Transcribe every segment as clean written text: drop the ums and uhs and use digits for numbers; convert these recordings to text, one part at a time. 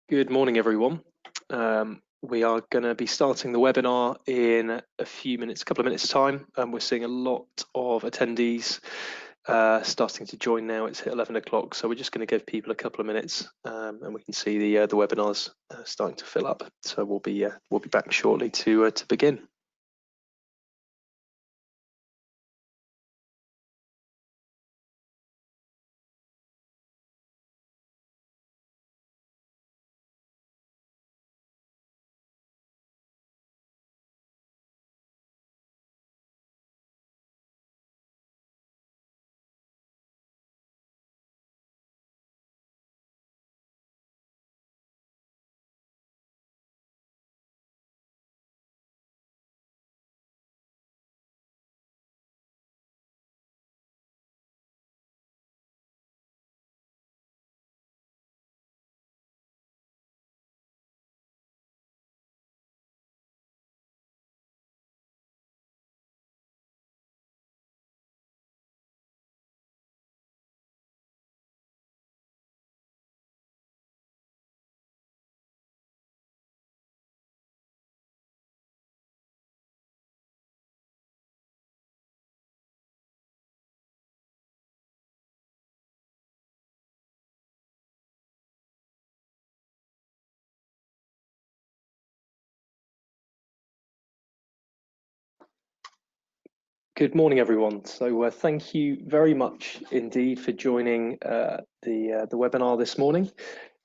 Good morning, everyone. We are going to be starting the webinar in a couple of minutes time. We're seeing a lot of attendees starting to join now. It's hit 11 o'clock, so we're just going to give people a couple of minutes, and we can see the webinars starting to fill up. So we'll be back shortly to begin. Good morning, everyone. So thank you very much indeed for joining the webinar this morning.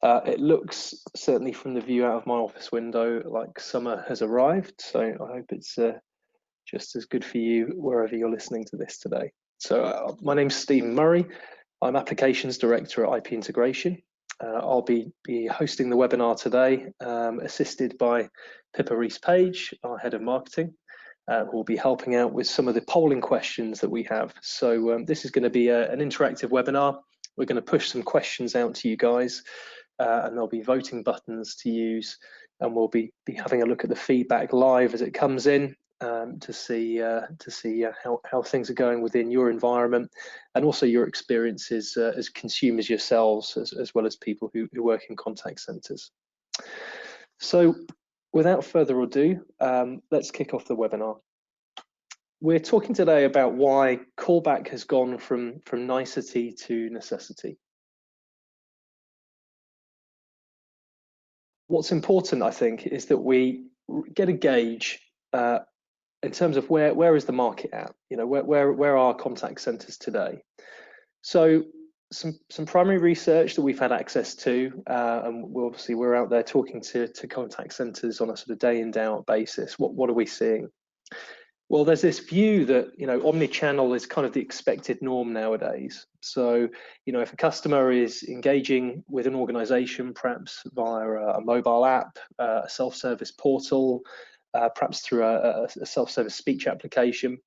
It looks, certainly from the view out of my office window, like summer has arrived. So I hope it's just as good for you wherever you're listening to this today. So my name's Stephen Murray. I'm Applications Director at IP Integration. I'll be hosting the webinar today, assisted by Pippa Rees-Page, our Head of Marketing, who will be helping out with some of the polling questions that we have. So this is going to be an interactive webinar. We're going to push some questions out to you guys, and there'll be voting buttons to use, and we'll be having a look at the feedback live as it comes in, to see how things are going within your environment, and also your experiences as consumers yourselves, as well as people who work in contact centres. So without further ado, let's kick off the webinar. We're talking today about why Callback has gone from nicety to necessity. What's important, I think, is that we get a gauge in terms of where is the market at. You know, where are contact centres today? So some primary research that we've had access to, and we're out there talking to contact centres on a sort of day in, day out basis. What are we seeing? Well, there's this view that, you know, omni-channel is kind of the expected norm nowadays. So, you know, if a customer is engaging with an organization, perhaps via a mobile app, a self-service portal, perhaps through a self-service speech application,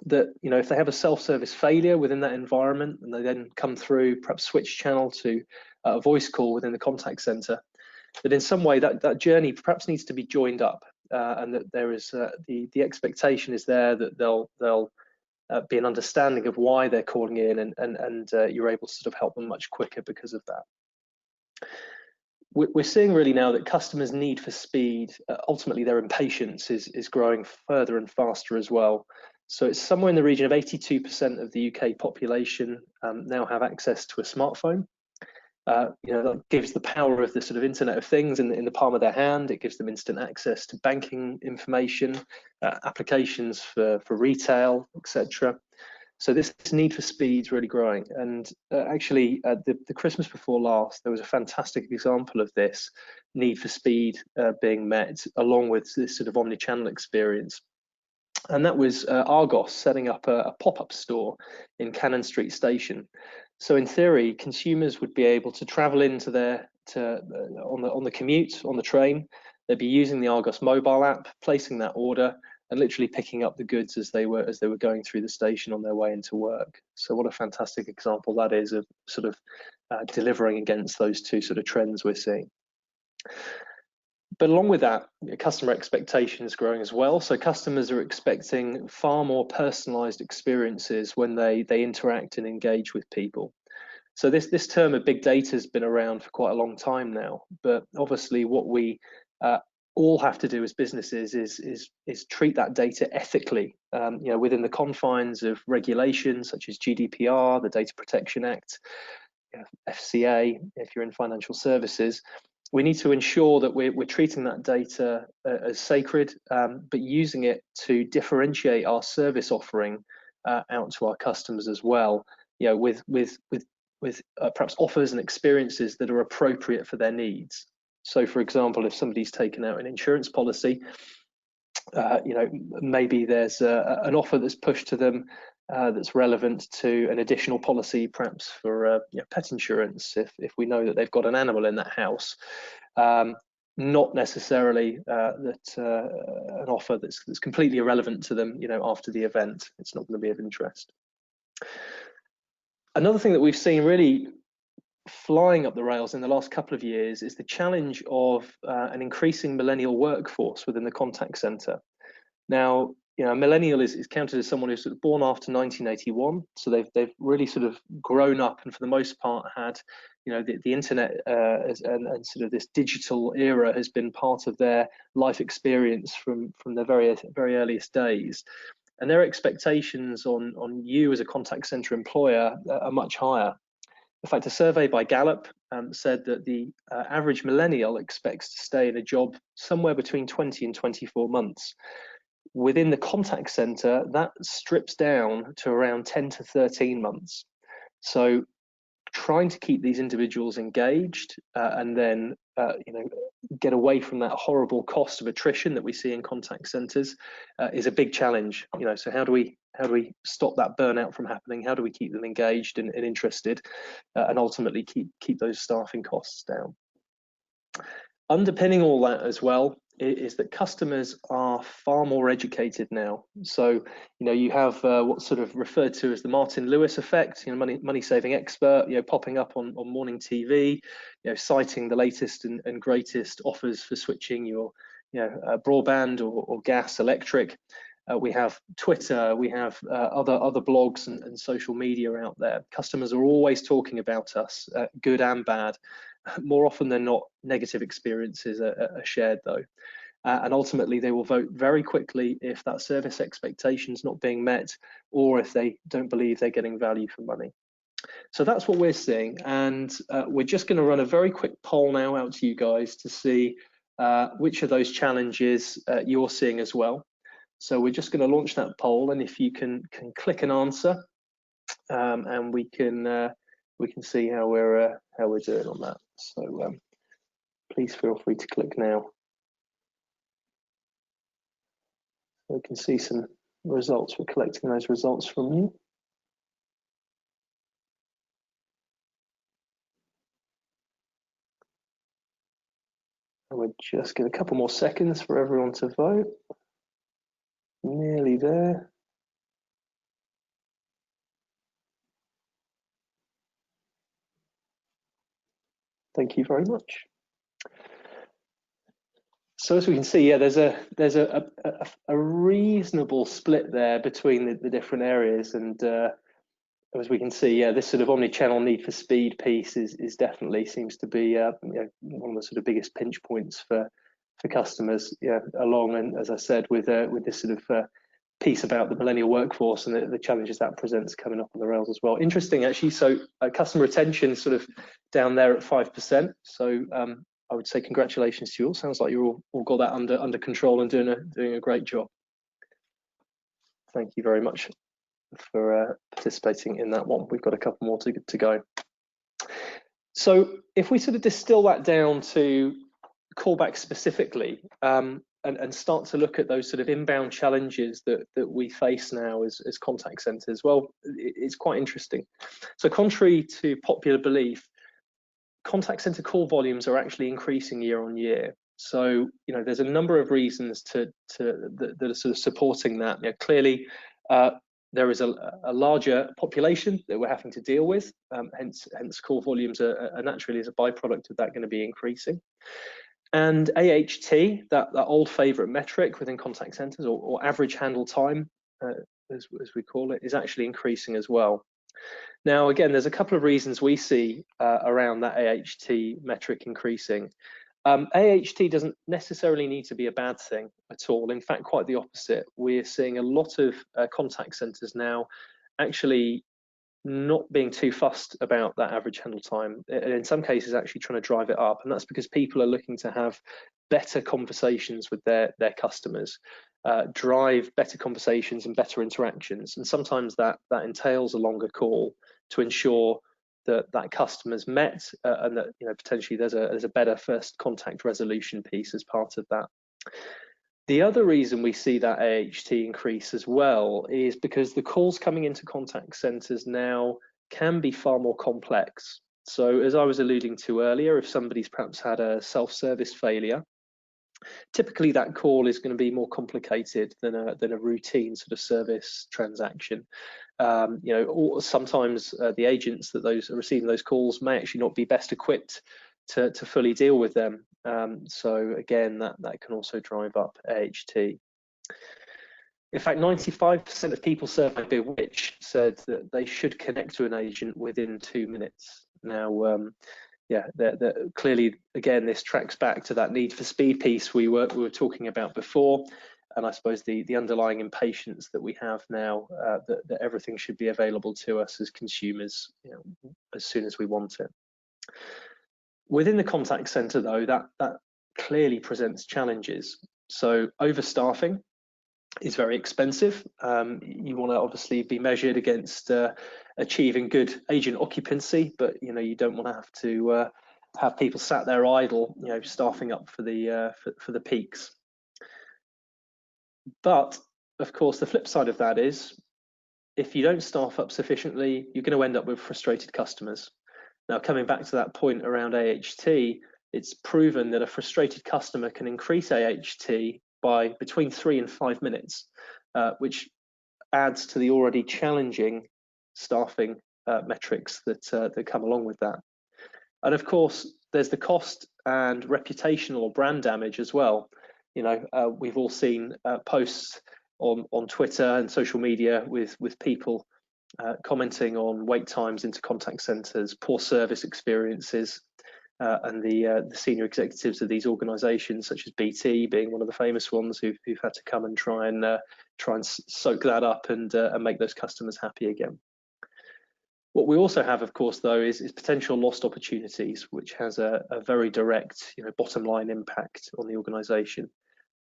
that, you know, if they have a self-service failure within that environment and they then come through, perhaps switch channel to a voice call within the contact center, that in some way that journey perhaps needs to be joined up, and that there is the expectation is there that they'll be an understanding of why they're calling in, and you're able to sort of help them much quicker because of that. We're seeing really now that customers' need for speed, ultimately their impatience is growing further and faster as well. So it's somewhere in the region of 82% of the UK population now have access to a smartphone. You know, that gives the power of the sort of Internet of Things in the palm of their hand. It gives them instant access to banking information, applications for retail, etc. So this need for speed is really growing. And actually, the Christmas before last, there was a fantastic example of this need for speed being met, along with this sort of omni-channel experience. And that was Argos setting up a pop-up store in Cannon Street Station. So in theory, consumers would be able to travel into on the commute on the train. They'd be using the Argos mobile app, placing that order, and literally picking up the goods as they were going through the station on their way into work. So what a fantastic example that is of sort of delivering against those two sort of trends we're seeing. But along with that, customer expectations growing as well. So customers are expecting far more personalized experiences when they interact and engage with people. So this term of big data has been around for quite a long time now, but obviously what we all have to do as businesses is treat that data ethically, within the confines of regulations such as GDPR, the Data Protection Act, FCA, if you're in financial services. We need to ensure that we're treating that data as sacred, but using it to differentiate our service offering out to our customers as well, with perhaps offers and experiences that are appropriate for their needs. So, for example, if somebody's taken out an insurance policy, maybe there's an offer that's pushed to them that's relevant to an additional policy, perhaps for pet insurance, if we know that they've got an animal in that house. Not necessarily that an offer that's completely irrelevant to them, after the event. It's not going to be of interest. Another thing that we've seen really flying up the rails in the last couple of years is the challenge of an increasing millennial workforce within the contact center. Now, a millennial is counted as someone who's sort of born after 1981, so they've really sort of grown up and for the most part had, the internet and sort of this digital era has been part of their life experience from their very earliest days, and their expectations on you as a contact center employer are much higher. In fact, a survey by Gallup said that the average millennial expects to stay in a job somewhere between 20 and 24 months. Within the contact center, that strips down to around 10 to 13 months. So trying to keep these individuals engaged and then get away from that horrible cost of attrition that we see in contact centers is a big challenge. So how do we stop that burnout from happening? How do we keep them engaged and interested, and ultimately keep those staffing costs down? Underpinning all that as well is that customers are far more educated now. So, you have what's sort of referred to as the Martin Lewis effect, money saving expert, popping up on morning TV, citing the latest and greatest offers for switching your, broadband or gas, electric. We have Twitter, we have other blogs and social media out there. Customers are always talking about us, good and bad. More often than not, negative experiences are shared though. And ultimately, they will vote very quickly if that service expectation is not being met, or if they don't believe they're getting value for money. So that's what we're seeing. And we're just going to run a very quick poll now out to you guys to see which of those challenges you're seeing as well. So we're just going to launch that poll, and if you can click an answer, and we can see how we're doing on that. So please feel free to click now. We can see some results. We're collecting those results from you. And we'll just give a couple more seconds for everyone to vote. Nearly there. Thank you very much. So as we can see, there's a reasonable split there between the different areas, and as we can see, this sort of omni-channel need for speed piece is definitely seems to be one of the sort of biggest pinch points for customers. Along, and as I said, with this sort of piece about the millennial workforce and the challenges that presents coming up on the rails as well. Interesting, actually. So customer retention sort of down there at 5%. So I would say congratulations to you all. Sounds like you all got that under control and doing a great job. Thank you very much for participating in that one. We've got a couple more to go. So if we sort of distill that down to Callback specifically, and start to look at those sort of inbound challenges that we face now as contact centers, well, it's quite interesting. So contrary to popular belief, contact center call volumes are actually increasing year on year. So there's a number of reasons that are sort of supporting that. Clearly there is a larger population that we're having to deal with, hence call volumes are naturally, as a byproduct of that, going to be increasing. And AHT, that old favorite metric within contact centers, or average handle time, as we call it, is actually increasing as well. Now, again, there's a couple of reasons we see around that AHT metric increasing. AHT doesn't necessarily need to be a bad thing at all. In fact, quite the opposite. We're seeing a lot of contact centres now actually not being too fussed about that average handle time, and in some cases actually trying to drive it up, and that's because people are looking to have better conversations with their customers, drive better conversations and better interactions, and sometimes that entails a longer call to ensure that customer's met, and that potentially there's a better first contact resolution piece as part of that. The other reason we see that AHT increase as well is because the calls coming into contact centres now can be far more complex. So as I was alluding to earlier, if somebody's perhaps had a self-service failure, typically that call is going to be more complicated than a routine sort of service transaction. Or sometimes the agents that are receiving those calls may actually not be best equipped to fully deal with them. So again, that can also drive up AHT. In fact, 95% of people surveyed by Which said that they should connect to an agent within 2 minutes. Now, clearly, again, this tracks back to that need for speed piece we were talking about before, and I suppose the underlying impatience that we have now, that everything should be available to us as consumers, as soon as we want it. Within the contact centre, though, that clearly presents challenges. So overstaffing is very expensive. You want to obviously be measured against achieving good agent occupancy, but you don't want to have to have people sat there idle, staffing up for the peaks. But of course, the flip side of that is, if you don't staff up sufficiently, you're going to end up with frustrated customers. Now, coming back to that point around AHT, it's proven that a frustrated customer can increase AHT by between 3 and 5 minutes, which adds to the already challenging staffing metrics that come along with that. And of course, there's the cost and reputational or brand damage as well. We've all seen posts on Twitter and social media with people commenting on wait times into contact centres, poor service experiences, and the senior executives of these organisations, such as BT being one of the famous ones, who've had to come and try and soak that up and make those customers happy again. What we also have, of course, though, is potential lost opportunities, which has a very direct, bottom line impact on the organisation.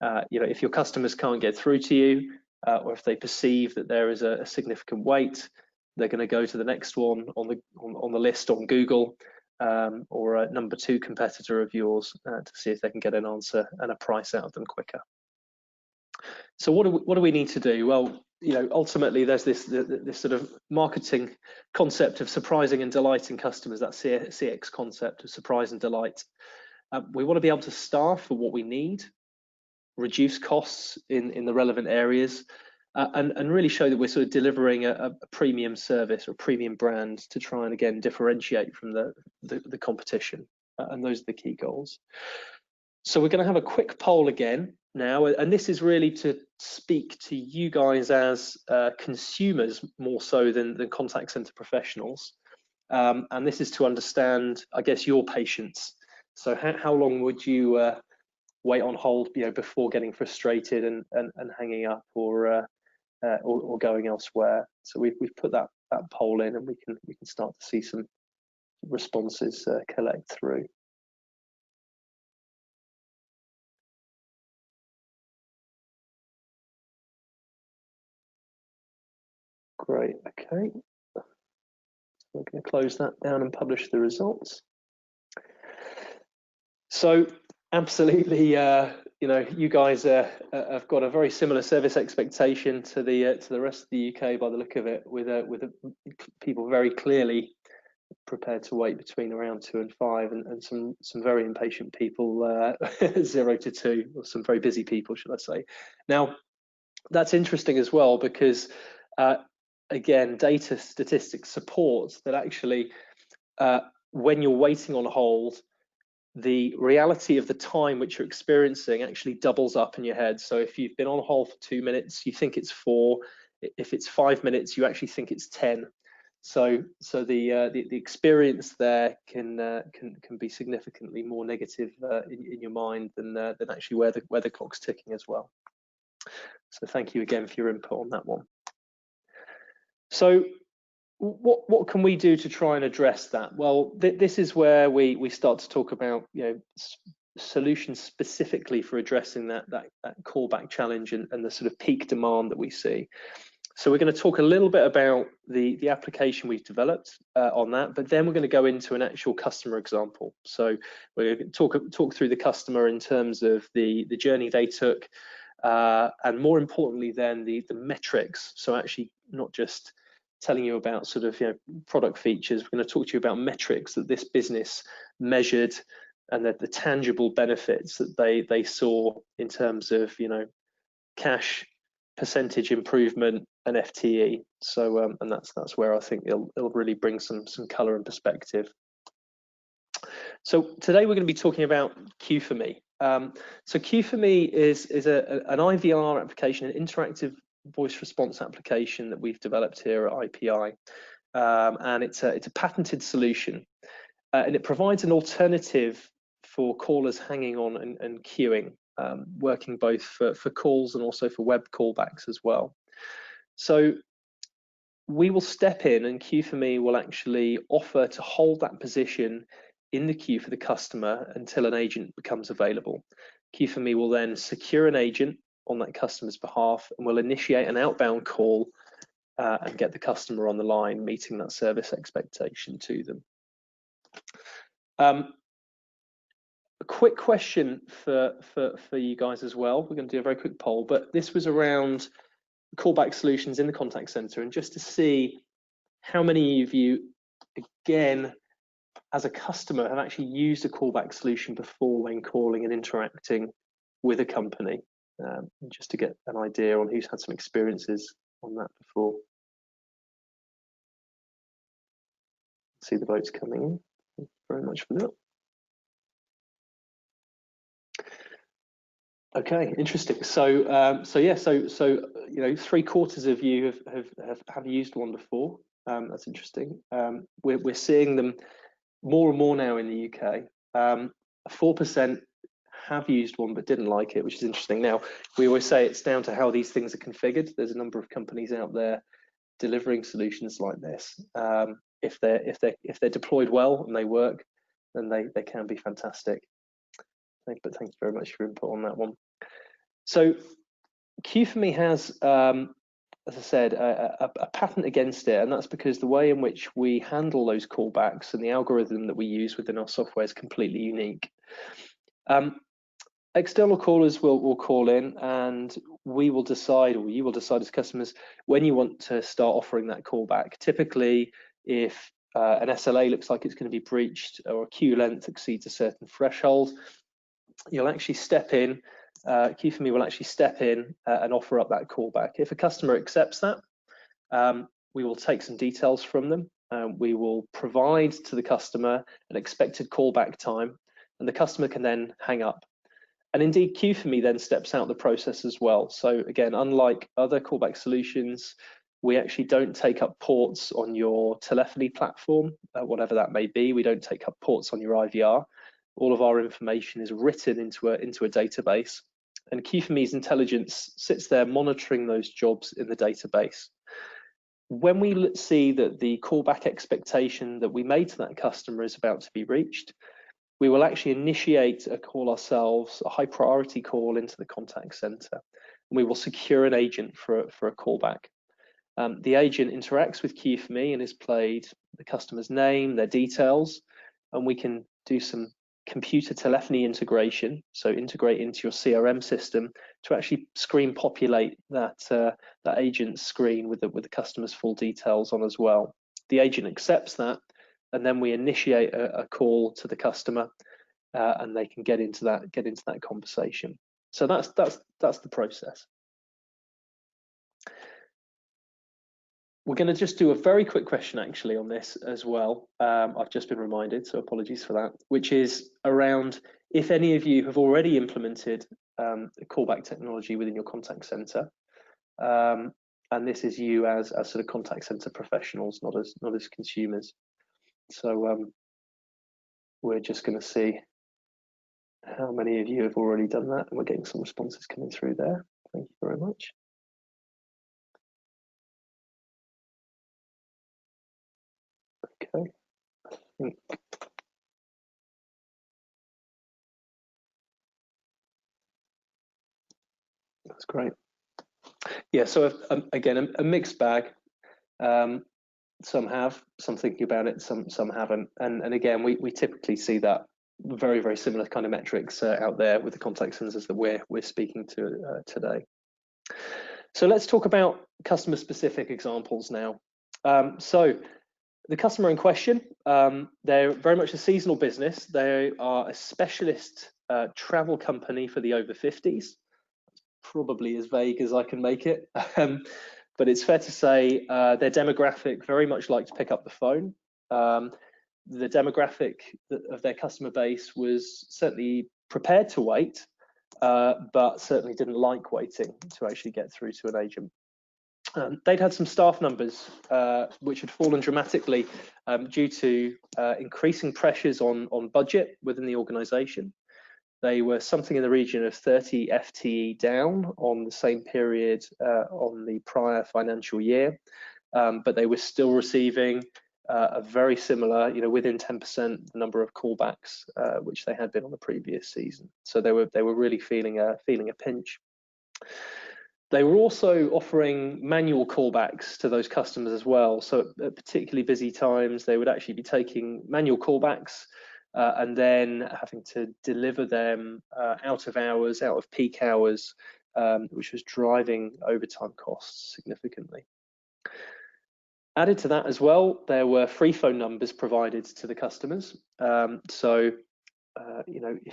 If your customers can't get through to you, or if they perceive that there is a significant wait, they're going to go to the next one on the list on Google, or a number 2 competitor of yours, to see if they can get an answer and a price out of them quicker. So what do we need to do? Well, ultimately there's this sort of marketing concept of surprising and delighting customers, that CX concept of surprise and delight. We want to be able to staff for what we need, reduce costs in the relevant areas, and really show that we're sort of delivering a premium service or a premium brand to try and again differentiate from the competition. And those are the key goals. So we're going to have a quick poll again now, and this is really to speak to you guys as consumers more so than contact center professionals, and this is to understand, I guess, your patience. So how long would you wait on hold, before getting frustrated and hanging up or going elsewhere? So we've put that poll in, and we can start to see some responses collect through. Great, okay. So we're going to close that down and publish the results. So absolutely, you guys have got a very similar service expectation to the rest of the UK by the look of it, with people very clearly prepared to wait between around 2 and 5, and some very impatient people, 0 to 2, or some very busy people, should I say. Now, that's interesting as well, because again, data statistics support that actually when you're waiting on hold, the reality of the time which you're experiencing actually doubles up in your head. So if you've been on hold for 2 minutes, you think it's 4. If it's 5 minutes, you actually think it's 10. So the experience there can be significantly more negative in your mind than actually where the clock's ticking as well. So thank you again for your input on that one. So what can we do to try and address that? Well, this is where we start to talk about, you know, solutions specifically for addressing that callback challenge and the sort of peak demand that we see. So we're going to talk a little bit about the application we've developed on that, but then we're going to go into an actual customer example. So we're going to talk through the customer in terms of the journey they took, and more importantly then the metrics. So actually not just telling you about sort of, you know, product features. We're going to talk to you about metrics that this business measured and the tangible benefits that they saw in terms of, you know, cash, percentage improvement, and FTE. So and that's where I think it'll really bring some color and perspective. So today we're going to be talking about Q4Me. So Q4Me is an IVR application, an interactive voice response application that we've developed here at IPI, and it's a patented solution, and it provides an alternative for callers hanging on and queuing, working both for calls and also for web callbacks as well. So we will step in, and Q4Me will actually offer to hold that position in the queue for the customer until an agent becomes available. Q4Me will then secure an agent on that customer's behalf and will initiate an outbound call and get the customer on the line, meeting that service expectation to them. A quick question for you guys as well. We're going to do a very quick poll, but this was around callback solutions in the contact center, and just to see how many of you, again, as a customer, have actually used a callback solution before when calling and interacting with a company, just to get an idea on who's had some experiences on that before. See the votes coming in. Thank you very much for that. Okay, interesting. So yeah, so you know, 3/4 of you have used one before. That's interesting. We're seeing them more and more now in the UK. 4% have used one but didn't like it, which is interesting. Now, we always say it's down to how these things are configured. There's a number of companies out there delivering solutions like this. If they're deployed well and they work, then they can be fantastic. But thank you very much for your input on that one. So Q4Me has, as I said, a patent against it, and that's because the way in which we handle those callbacks and the algorithm that we use within our software is completely unique. External callers will call in, and we will decide, or you will decide as customers, when you want to start offering that callback. Typically, if an SLA looks like it's going to be breached or a queue length exceeds a certain threshold, you'll actually step in. Q4Me will actually step in and offer up that callback. If a customer accepts that, we will take some details from them. We will provide to the customer an expected callback time, and the customer can then hang up. And indeed, Q4Me then steps out the process as well. So again, unlike other callback solutions, we actually don't take up ports on your telephony platform, whatever that may be. We don't take up ports on your IVR. All of our information is written into a database, and Q4Me's intelligence sits there monitoring those jobs in the database. When we see that the callback expectation that we made to that customer is about to be reached, we will actually initiate a call ourselves, a high priority call into the contact center, and we will secure an agent for a callback. The agent interacts with Q4Me and is played the customer's name, their details, and we can do some computer telephony integration, so integrate into your CRM system to actually screen populate that agent's screen with the customer's full details on as well. The agent accepts that, and then we initiate a call to the customer, and they can get into that conversation. So that's the process. We're going to just do a very quick question actually on this as well. I've just been reminded, so apologies for that, which is around if any of you have already implemented callback technology within your contact center. and this is you as sort of contact center professionals, not as consumers. So we're just going to see how many of you have already done that, and we're getting some responses coming through there. Thank you very much. Okay, I think that's great. Yeah, so again, a mixed bag. Some have, some thinking about it, some haven't, and again, we typically see that very similar kind of metrics out there with the contact centers that we're speaking to today. So let's talk about customer specific examples now. So the customer in question, they're very much a seasonal business. They are a specialist travel company for the over 50s. Probably as vague as I can make it. But it's fair to say their demographic very much like to pick up the phone. The demographic of their customer base was certainly prepared to wait, but certainly didn't like waiting to actually get through to an agent. They'd had some staff numbers which had fallen dramatically due to increasing pressures on budget within the organisation. They were something in the region of 30 FTE down on the same period on the prior financial year, but they were still receiving a very similar, within 10% number of callbacks which they had been on the previous season. So they were really feeling a pinch. They were also offering manual callbacks to those customers as well. So at particularly busy times, they would actually be taking manual callbacks and then having to deliver them out of hours, out of peak hours, which was driving overtime costs significantly. Added to that as well, there were free phone numbers provided to the customers. If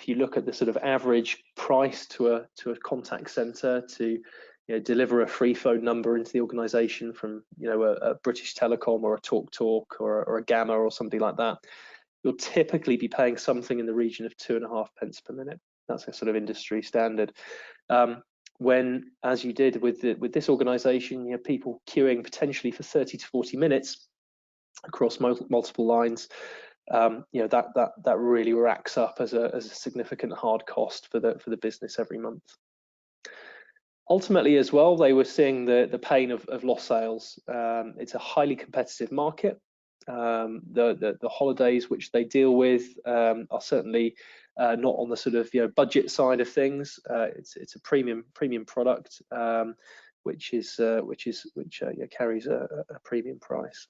you look at the sort of average price to a contact center to deliver a free phone number into the organisation from a British Telecom or a TalkTalk or a Gamma or something like that, you'll typically be paying something in the region of 2.5 pence per minute. That's a sort of industry standard. When, as you did with this organisation, you have people queuing potentially for 30 to 40 minutes across multiple lines. That really racks up as a significant hard cost for the business every month. Ultimately, as well, they were seeing the pain of lost sales. It's a highly competitive market. The holidays which they deal with are certainly not on the sort of budget side of things. It's a premium product which carries a premium price.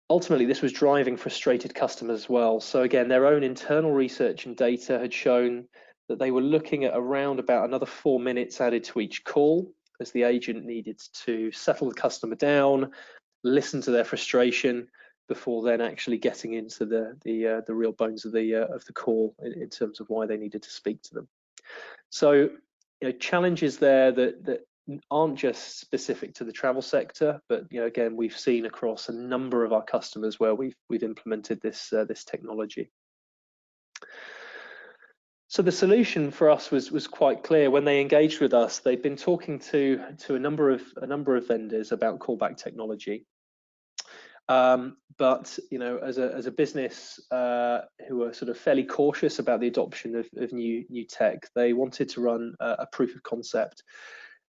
Ultimately, this was driving frustrated customers as well. So again, their own internal research and data had shown that they were looking at around about another 4 minutes added to each call, as the agent needed to settle the customer down, listen to their frustration before then actually getting into the real bones of the call in terms of why they needed to speak to them. So challenges there that aren't just specific to the travel sector, but again, we've seen across a number of our customers where we've implemented this technology. So the solution for us was quite clear. When they engaged with us, they'd been talking to a number of vendors about callback technology. But as a business who are sort of fairly cautious about the adoption of new tech, they wanted to run a proof of concept.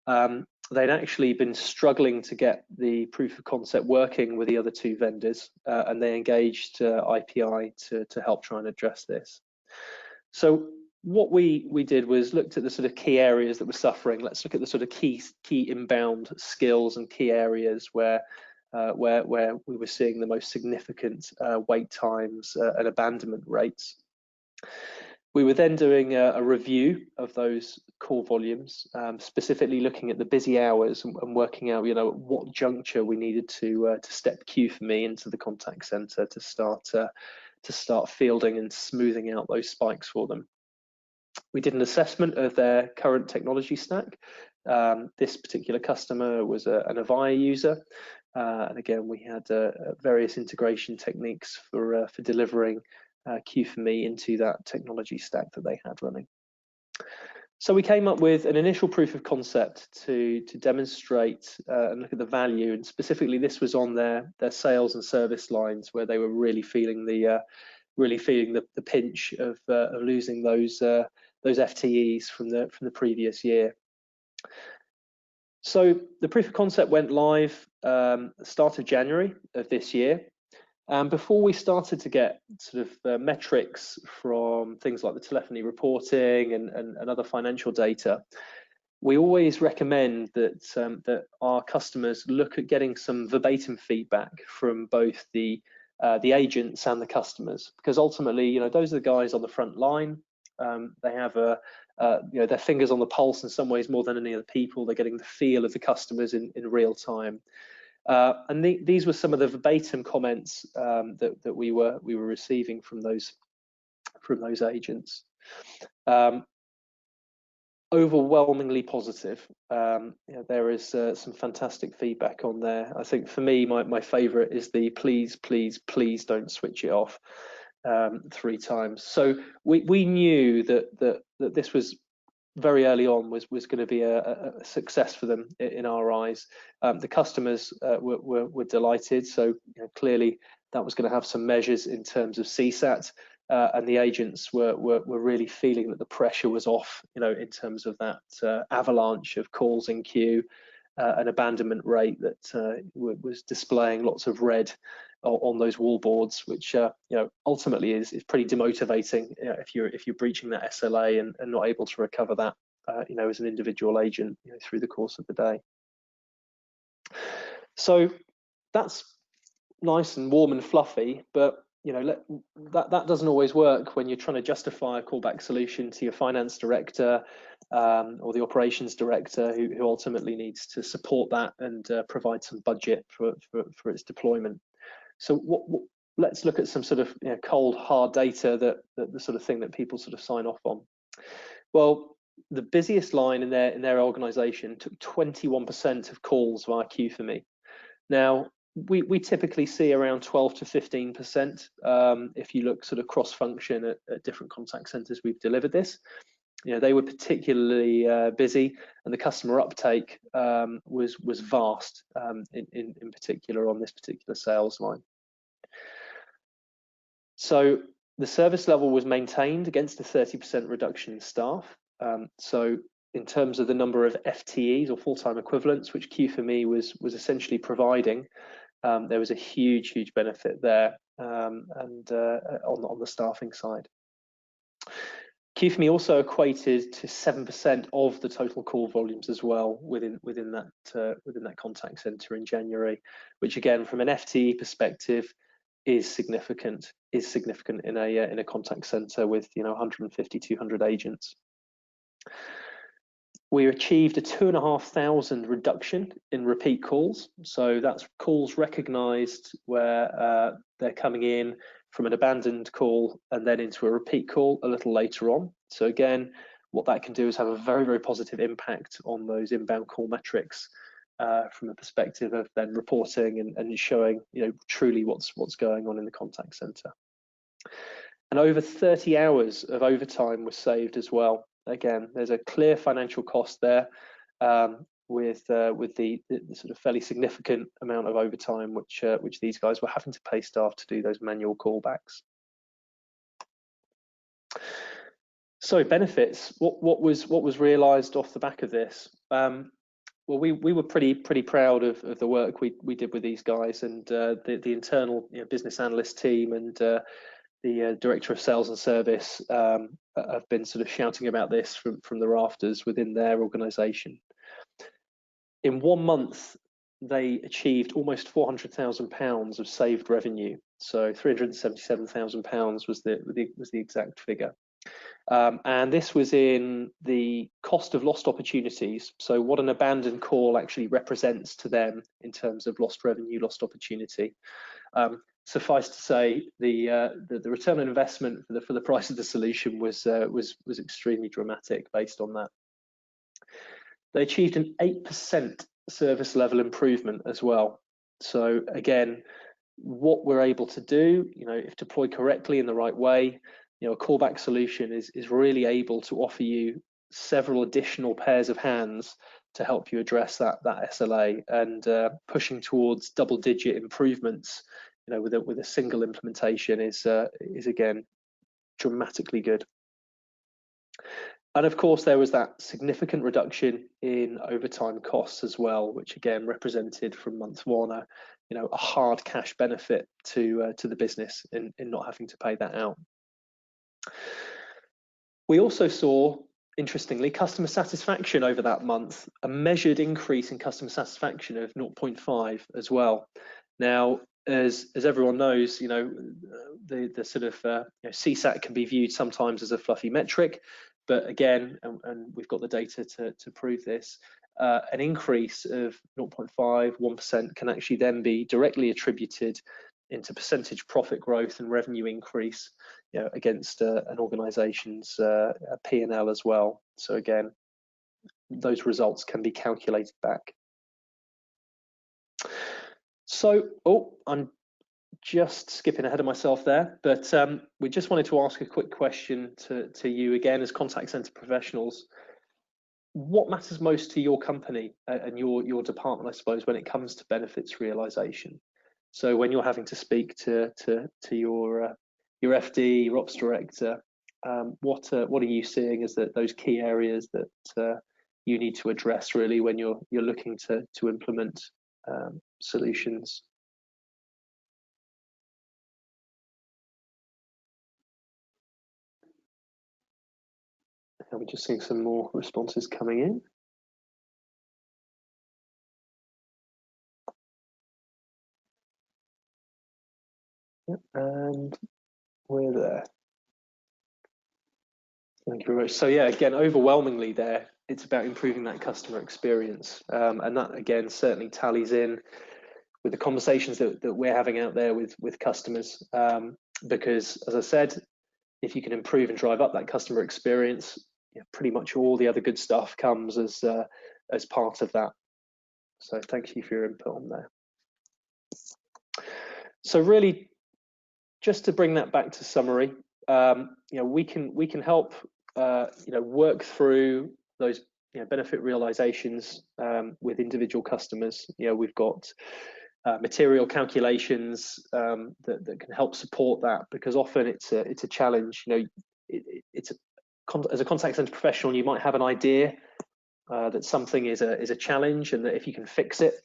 They'd actually been struggling to get the proof of concept working with the other two vendors, and they engaged IPI to help try and address this. So what we did was looked at the sort of key areas that were suffering. Let's look at the sort of key inbound skills and key areas where we were seeing the most significant wait times and abandonment rates. We were then doing a review of those call volumes, specifically looking at the busy hours and working out, at what juncture we needed to step queue for me into the contact center to start fielding and smoothing out those spikes for them. We did an assessment of their current technology stack. This particular customer was an Avaya user, and again, we had various integration techniques for delivering Q4Me into that technology stack that they had running. So we came up with an initial proof of concept to demonstrate and look at the value, and specifically this was on their sales and service lines, where they were really feeling the pinch of losing those FTEs from the previous year. So the proof of concept went live start of January of this year. And before we started to get sort of metrics from things like the telephony reporting and other financial data, we always recommend that that our customers look at getting some verbatim feedback from both the agents and the customers, because ultimately, you know, those are the guys on the front line. They have you know, their fingers on the pulse in some ways more than any other people. They're getting the feel of the customers in real time. And these were some of the verbatim comments that we were receiving from those agents. Overwhelmingly positive. You know, there is some fantastic feedback on there. I think for me, my favourite is the please, please, please don't switch it off 3 times. So we knew that this was very early on was going to be a success for them in our eyes. The customers were delighted, so you know, clearly that was going to have some measures in terms of CSAT, and the agents were really feeling that the pressure was off, you know, in terms of that avalanche of calls in queue, an abandonment rate that was displaying lots of red on those wall boards, which you know, ultimately is pretty demotivating, you know, if you're breaching that SLA and not able to recover that, you know, as an individual agent, you know, through the course of the day. So that's nice and warm and fluffy, but you know, that doesn't always work when you're trying to justify a callback solution to your finance director or the operations director, who ultimately needs to support that and provide some budget for its deployment. So let's look at some sort of, you know, cold hard data, that the sort of thing that people sort of sign off on. Well, the busiest line in their organization took 21% of calls via Q4Me. Now we typically see around 12 to 15% if you look sort of cross function at different contact centers we've delivered this. You know, they were particularly busy, and the customer uptake was vast, in particular on this particular sales line. So the service level was maintained against a 30% reduction in staff. So in terms of the number of FTEs or full-time equivalents, which Q4Me was essentially providing, there was a huge benefit there, and on the staffing side. Q4Me also equated to 7% of the total call volumes as well within that contact center in January, which again, from an FTE perspective, is significant in a contact center with, you know, 150-200 agents. We achieved a 2,500 reduction in repeat calls. So that's calls recognized where they're coming in from an abandoned call and then into a repeat call a little later on. So again, what that can do is have a very positive impact on those inbound call metrics from a perspective of then reporting and showing, you know, truly what's going on in the contact center. And over 30 hours of overtime was saved as well. Again, there's a clear financial cost there, with the sort of fairly significant amount of overtime which these guys were having to pay staff to do those manual callbacks. So benefits. What was realised off the back of this? Well, we were pretty proud of the work we did with these guys, and the internal, you know, business analyst team and the director of sales and service have been sort of shouting about this from the rafters within their organisation. In 1 month, they achieved almost £400,000 of saved revenue. So £377,000 was the exact figure. And this was in the cost of lost opportunities. So what an abandoned call actually represents to them in terms of lost revenue, lost opportunity. Suffice to say, the return on investment for the price of the solution was extremely dramatic based on that. They achieved an 8% service level improvement as well. So again, what we're able to do, you know, if deployed correctly in the right way, you know, a callback solution is really able to offer you several additional pairs of hands to help you address that SLA, and pushing towards double-digit improvements, with a single implementation is again dramatically good. And of course, there was that significant reduction in overtime costs as well, which again represented from month one a hard cash benefit to the business in not having to pay that out. We also saw, interestingly, customer satisfaction over that month, a measured increase in customer satisfaction of 0.5 as well. Now, as everyone knows, the sort of CSAT can be viewed sometimes as a fluffy metric, but again, and we've got the data to prove this, an increase of 0.5, 1% can actually then be directly attributed into percentage profit growth and revenue increase, against an organization's P&L as well. So again, those results can be calculated back. So, I'm just skipping ahead of myself there, but we just wanted to ask a quick question to you again as contact center professionals. What matters most to your company and your department, I suppose, when it comes to benefits realization? So when you're having to speak to your FD, your ops director, what are you seeing as those key areas that you need to address really when you're looking to implement solutions? We're just seeing some more responses coming in. Yep, and we're there. Thank you very much. So yeah, again, overwhelmingly there, it's about improving that customer experience. And that again certainly tallies in with the conversations that we're having out there with customers. Because as I said, if you can improve and drive up that customer experience, pretty much all the other good stuff comes as part of that. So thank you for your input on there. So really, just to bring that back to summary, we can help work through those benefit realizations with individual customers. We've got material calculations that can help support that, because often it's a challenge. As a contact center professional, you might have an idea that something is a challenge and that if you can fix it,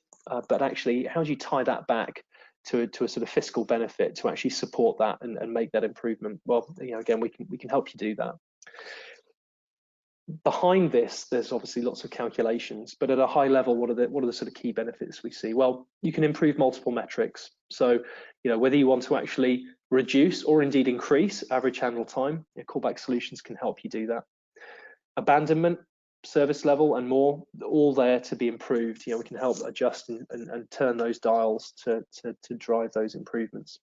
but actually, how do you tie that back to a sort of fiscal benefit to actually support that and make that improvement? Well, again, we can help you do that. Behind this, there's obviously lots of calculations, but at a high level, what are the sort of key benefits we see? Well, you can improve multiple metrics. So, whether you want to actually reduce or indeed increase average handle time, Callback solutions can help you do that. Abandonment, service level, and more, all there to be improved. We can help adjust and turn those dials to drive those improvements.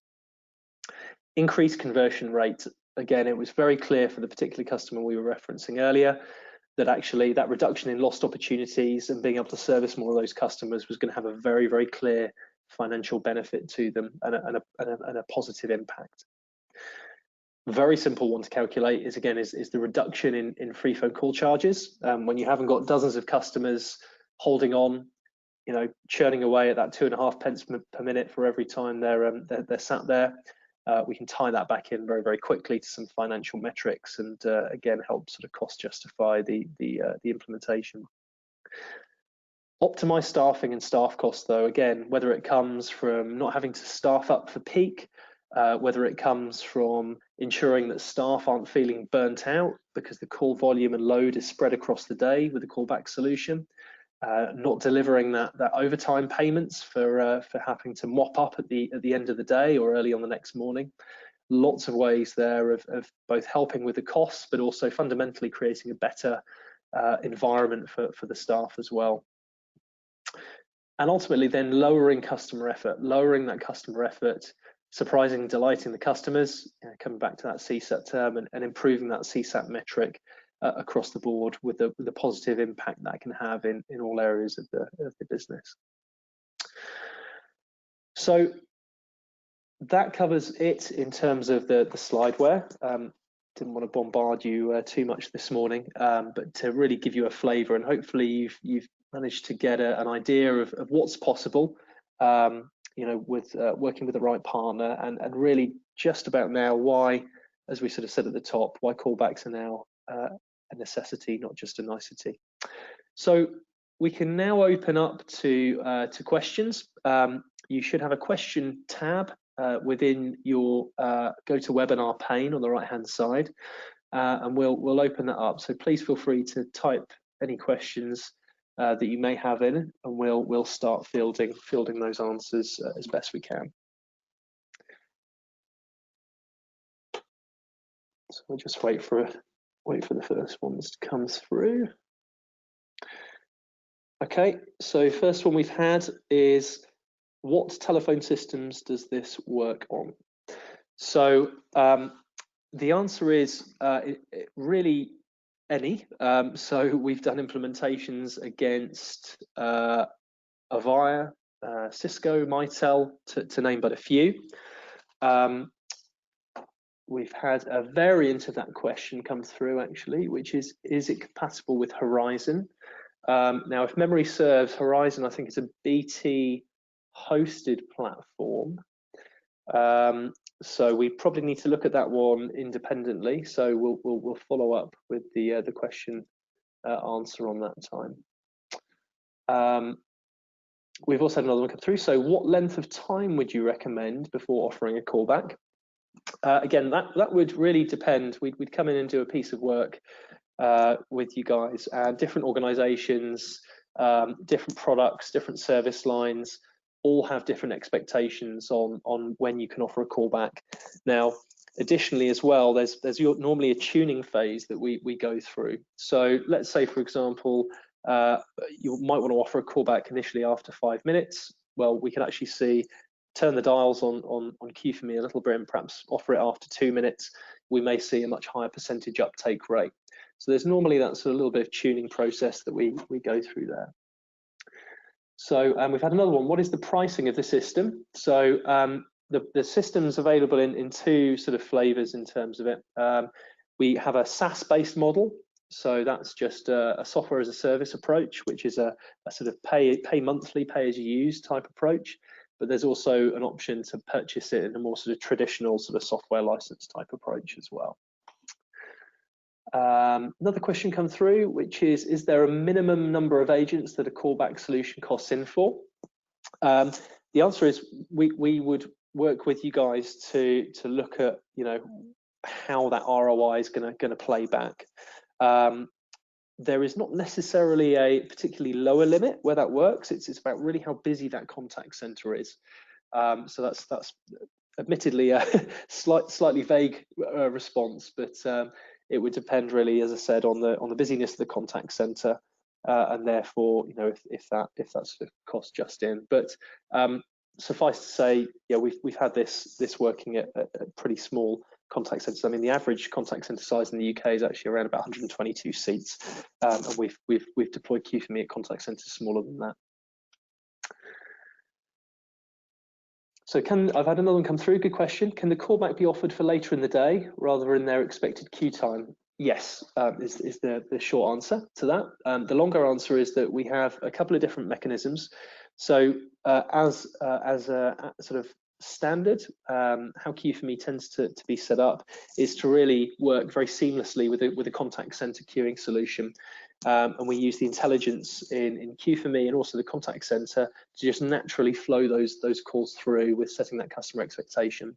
Increased conversion rate. Again, it was very clear for the particular customer we were referencing earlier that actually that reduction in lost opportunities and being able to service more of those customers was going to have a very, very clear financial benefit to them and a positive impact. Very simple one to calculate is the reduction in free phone call charges. When you haven't got dozens of customers holding on, churning away at that 2.5 pence per minute for every time they're sat there, we can tie that back in very, very quickly to some financial metrics, and again help sort of cost justify the implementation. Optimize staffing and staff costs, though, again, whether it comes from not having to staff up for peak, whether it comes from ensuring that staff aren't feeling burnt out because the call volume and load is spread across the day with the Callback solution, not delivering that overtime payments for having to mop up at the end of the day or early on the next morning. Lots of ways there of both helping with the costs, but also fundamentally creating a better environment for the staff as well. And ultimately then lowering customer effort, surprising, delighting the customers, coming back to that CSAT term, and improving that CSAT metric across the board with the positive impact that can have in all areas of the business. So that covers it in terms of the slideware. didn't want to bombard you too much this morning, but to really give you a flavour, and hopefully you've managed to get an idea of what's possible, you know, with working with the right partner, and really just about now why, as we sort of said at the top, why callbacks are now a necessity, not just a nicety. So we can now open up to questions. You should have a question tab within your GoToWebinar pane on the right-hand side, and we'll open that up. So please feel free to type any questions that you may have in, and we'll start fielding those answers as best we can. So we'll just wait for the first ones to come through. Okay, so first one we've had is, what telephone systems does this work on? So the answer is really any. So we've done implementations against Avaya, Cisco, Mitel, to name but a few. We've had a variant of that question come through actually, which is it compatible with Horizon? Now, if memory serves, Horizon, I think, is a BT hosted platform. So we probably need to look at that one independently. So we'll follow up with the question answer on that time. We've also had another one come through. So what length of time would you recommend before offering a callback? Again, that would really depend. We'd come in and do a piece of work with you guys, and different organizations, different products, different service lines, all have different expectations on when you can offer a callback. Now, additionally as well, there's normally a tuning phase that we go through. So let's say, for example, you might want to offer a callback initially after 5 minutes. Well, we can actually turn the dials on Q4Me a little bit and perhaps offer it after 2 minutes. We may see a much higher percentage uptake rate. So there's normally that sort of little bit of tuning process that we go through there. So we've had another one. What is the pricing of the system? So the system's available in two sort of flavors in terms of it. We have a SaaS-based model. So that's just a software as a service approach, which is a sort of pay monthly, pay as you use type approach. But there's also an option to purchase it in a more sort of traditional sort of software license type approach as well. Another question come through, which is there a minimum number of agents that a callback solution costs in for? The answer is we would work with you guys to look at, you know, how that ROI is going to play back. There is not necessarily a particularly lower limit where that works. It's about really how busy that contact center is. So that's admittedly a slightly vague response, but it would depend really, as I said, on the busyness of the contact center, and therefore, you know, if that's sort of cost just in. But suffice to say, yeah, we've had this working at pretty small contact centers. I mean, the average contact center size in the UK is actually around about 122 seats, and we've deployed Q4Me at contact centers smaller than that. So I've had another one come through, good question. Can the callback be offered for later in the day rather than their expected queue time? Yes, is the short answer to that. The longer answer is that we have a couple of different mechanisms. So as a sort of standard, how Q4Me tends to be set up is to really work very seamlessly with a contact center queuing solution. And we use the intelligence in Q4Me and also the contact center to just naturally flow those calls through with setting that customer expectation.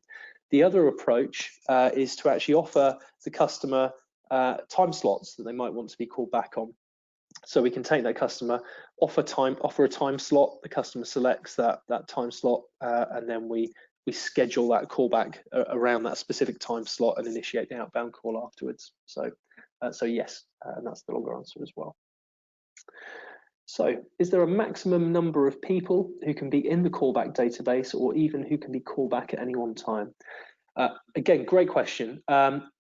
The other approach is to actually offer the customer time slots that they might want to be called back on. So we can take that customer, offer a time slot, the customer selects that time slot, and then we schedule that callback around that specific time slot and initiate the outbound call afterwards. So yes, and that's the longer answer as well. So is there a maximum number of people who can be in the callback database, or even who can be called back at any one time? Again, great question.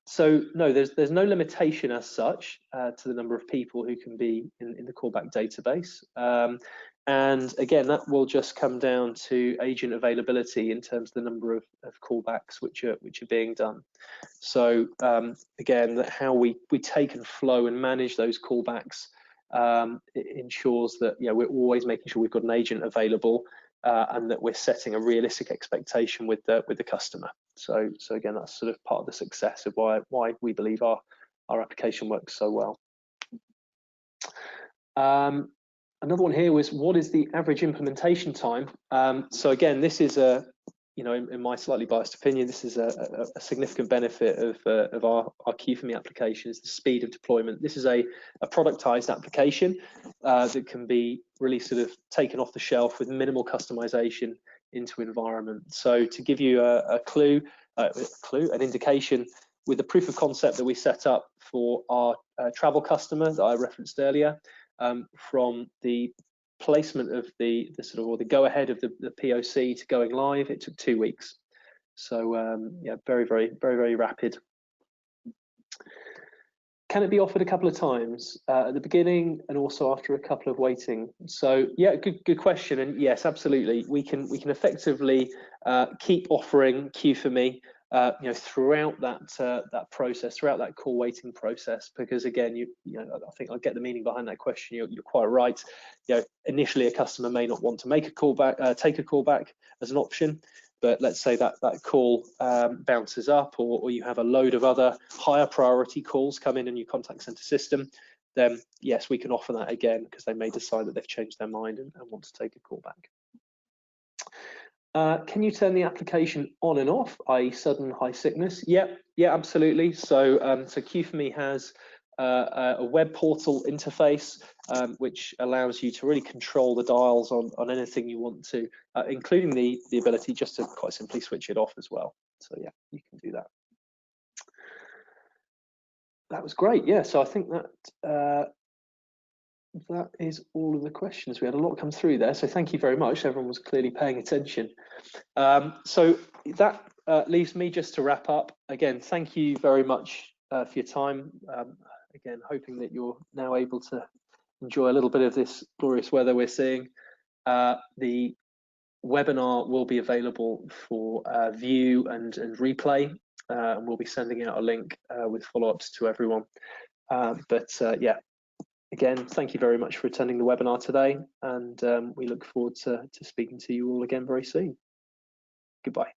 So no, there's no limitation as such to the number of people who can be in the callback database. And again, that will just come down to agent availability in terms of the number of callbacks which are being done. So again, how we take and flow and manage those callbacks, it ensures that we're always making sure we've got an agent available, and that we're setting a realistic expectation with the customer. So again, that's sort of part of the success of why we believe our application works so well. Another one here was, what is the average implementation time? So again, this is in my slightly biased opinion, this is a significant benefit of our Q4Me application, is the speed of deployment. This is a productized application that can be really sort of taken off the shelf with minimal customization into environment. So to give you a clue, an indication, with the proof of concept that we set up for our travel customer that I referenced earlier, from the placement of the go ahead of the POC to going live, it took 2 weeks. So yeah, very rapid. Can it be offered a couple of times at the beginning and also after a couple of waiting? So yeah, good question. And yes, absolutely, we can effectively keep offering Q4Me throughout that process, throughout that call waiting process, because again, I think I get the meaning behind that question. You're quite right. Initially a customer may not want to make a callback, take a callback as an option, but let's say that call bounces up, or you have a load of other higher priority calls come in your contact center system, then yes, we can offer that again, because they may decide that they've changed their mind and want to take a callback. Can you turn the application on and off, i.e. sudden high sickness? Yeah, absolutely. So Q4Me has a web portal interface, which allows you to really control the dials on anything you want to, including the ability just to quite simply switch it off as well. So yeah, you can do that. That was great. Yeah, so I think that that is all of the questions. We had a lot come through there, so thank you very much. Everyone was clearly paying attention. So that leaves me just to wrap up. Again, thank you very much for your time. Again, hoping that you're now able to enjoy a little bit of this glorious weather we're seeing. The webinar will be available for view and replay, and we'll be sending out a link with follow-ups to everyone. Yeah, again, thank you very much for attending the webinar today, and we look forward to speaking to you all again very soon. Goodbye.